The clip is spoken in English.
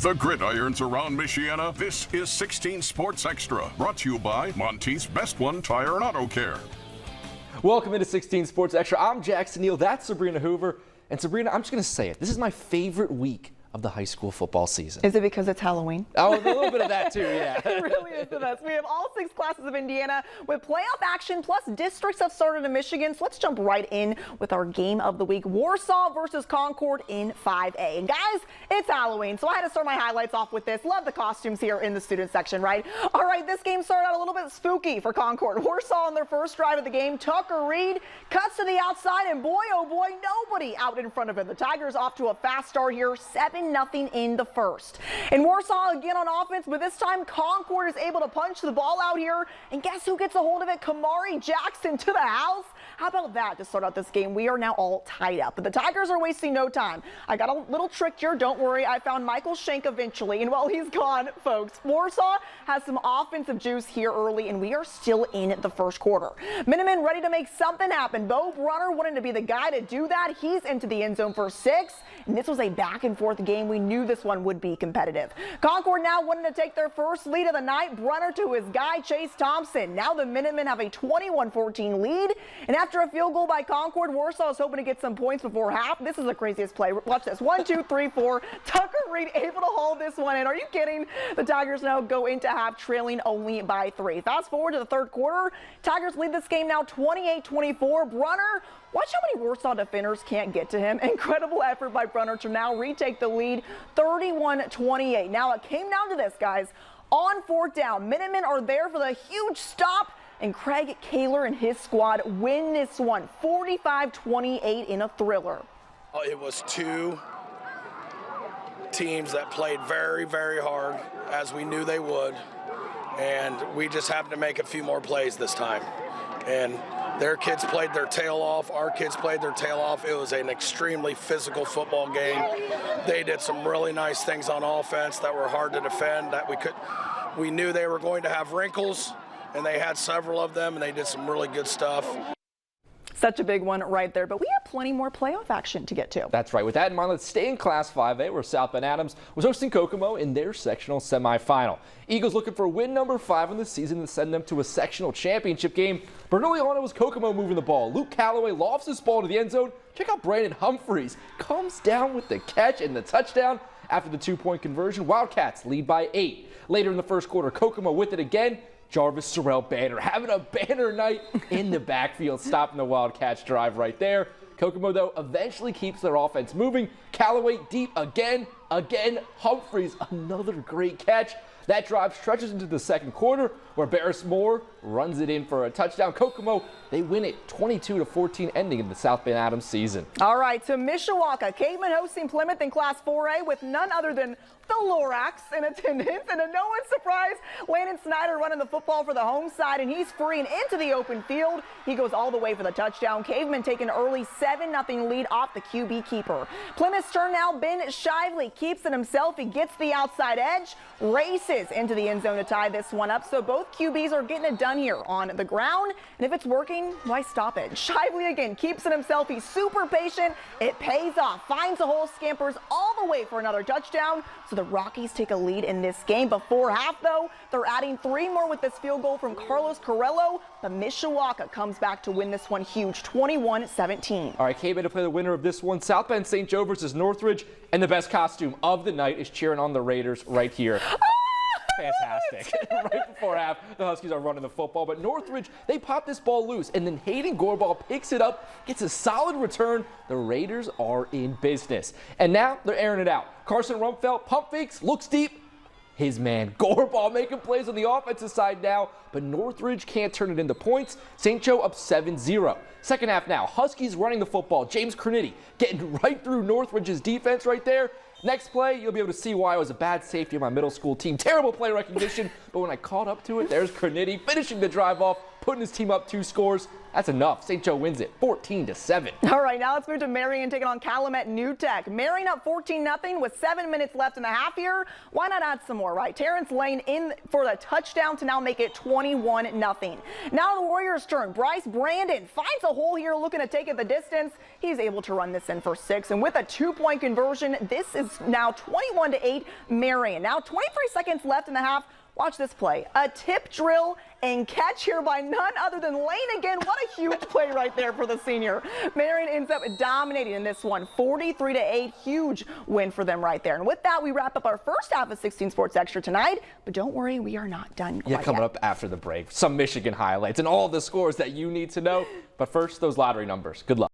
The gridirons around Mishawaka. This is 16 Sports Extra, brought to you by Monteith's Best One Tire and Auto Care. Welcome into 16 Sports Extra. I'm Jackson Neal. That's Sabrina Hoover. And Sabrina, I'm just going to say it. This is my favorite week of the high school football season. Is it because it's Halloween? Oh, a little bit of that too, yeah. It really is the best. We have all 6 classes of Indiana with playoff action, plus districts have started in Michigan. So let's jump right in with our game of the week. Warsaw versus Concord in 5A. And guys, it's Halloween, so I had to start my highlights off with this. Love the costumes here in the student section, right? All right, this game started out a little bit spooky for Concord. Warsaw on their first drive of the game. Tucker Reed cuts to the outside, and boy, oh boy, nobody out in front of him. The Tigers off to a fast start here, 7-0 in the first. And Warsaw again on offense, but this time Concord is able to punch the ball out here. And guess who gets a hold of it? Kamari Jackson to the house. How about that to start out this game? We are now all tied up, but the Tigers are wasting no time. I got a little trick here. Don't worry. I found Michael Shank eventually, and while he's gone, folks, Warsaw has some offensive juice here early, and we are still in the first quarter. Minutemen ready to make something happen. Bo Brunner wanted to be the guy to do that. He's into the end zone for 6, and this was a back-and-forth game. We knew this one would be competitive. Concord now wanting to take their first lead of the night. Brunner to his guy, Chase Thompson. Now the Minutemen have a 21-14 lead, and after a field goal by Concord, Warsaw is hoping to get some points before half. This is the craziest play. Watch this. 1, 2, 3, 4. Tucker Reed able to haul this one in. Are you kidding? The Tigers now go into half trailing only by 3. Fast forward to the third quarter. Tigers lead this game now 28-24. Brunner, watch how many Warsaw defenders can't get to him. Incredible effort by Brunner to now retake the lead 31-28. Now it came down to this, guys. On 4th down, Minutemen are there for the huge stop, and Craig Kaler and his squad win this one 45-28 in a thriller. It was 2 teams that played very, very hard, as we knew they would, and we just happened to make a few more plays this time. And their kids played their tail off, our kids played their tail off. It was an extremely physical football game. They did some really nice things on offense that were hard to defend, that we knew they were going to have wrinkles, and they had several of them, and they did some really good stuff. Such a big one right there, but we have plenty more playoff action to get to. That's right. With that in mind, let's stay in Class 5A, where South Bend Adams was hosting Kokomo in their sectional semifinal. Eagles looking for win number 5 in the season to send them to a sectional championship game. But early on, it was Kokomo moving the ball. Luke Calloway lofts this ball to the end zone. Check out Brandon Humphreys. Comes down with the catch and the touchdown. After the 2-point conversion, Wildcats lead by 8. Later in the first quarter, Kokomo with it again. Jarvis Sorrell Banner having a banner night in the backfield, stopping the Wildcats drive right there. Kokomo, though, eventually keeps their offense moving. Callaway deep again. Humphreys, another great catch. That drive stretches into the second quarter, where Barris Moore runs it in for a touchdown. Kokomo, they win it 22-14, ending in the South Bend Adams season. All right, to Mishawaka. Caveman hosting Plymouth in Class 4A with none other than the Lorax in attendance. And to no one's surprise, Landon Snyder running the football for the home side, and he's free and into the open field. He goes all the way for the touchdown. Caveman taking an early 7-0 lead off the QB keeper. Plymouth's turn now. Ben Shively keeps it himself. He gets the outside edge, races into the end zone to tie this one up. So both QBs are getting it done here on the ground. And if it's working, why stop it? Shively again keeps it himself. He's super patient. It pays off. Finds a hole, scampers all the way for another touchdown. So the Rockies take a lead in this game. Before half, though, they're adding 3 more with this field goal from Carlos Corello. But Mishawaka comes back to win this one huge, 21-17. All right, came in to play the winner of this one. South Bend St. Joe versus Northridge. And the best costume of the night is cheering on the Raiders right here. Fantastic. Right before half, the Huskies are running the football, but Northridge, they pop this ball loose, and then Hayden Gorball picks it up, gets a solid return. The Raiders are in business. And now they're airing it out. Carson Rumpfeld pump fakes, looks deep. His man Gorball making plays on the offensive side now, but Northridge can't turn it into points. St. Joe up 7-0. Second half now, Huskies running the football. James Cornetti getting right through Northridge's defense right there. Next play, you'll be able to see why I was a bad safety on my middle school team. Terrible play recognition, but when I caught up to it, there's Cornetti finishing the drive off putting his team up 2 scores. That's enough. St. Joe wins it 14-7. All right, now let's move to Marian taking on Calumet New Tech. Marian up 14-0 with 7 minutes left in the half here. Why not add some more, right? Terrence Lane in for the touchdown to now make it 21-0. Now the Warriors' turn. Bryce Brandon finds a hole here, looking to take it the distance. He's able to run this in for 6, and with a 2-point conversion, this is now 21-8 Marian. Now 23 seconds left in the half. Watch this play. A tip drill and catch here by none other than Lane again. What a huge play right there for the senior. Marian ends up dominating in this one, 43-8. Huge win for them right there. And with that, we wrap up our first half of 16 Sports Extra tonight. But don't worry, we are not done quite Coming yet. up after the break, some Michigan highlights and all the scores that you need to know. But first, those lottery numbers. Good luck.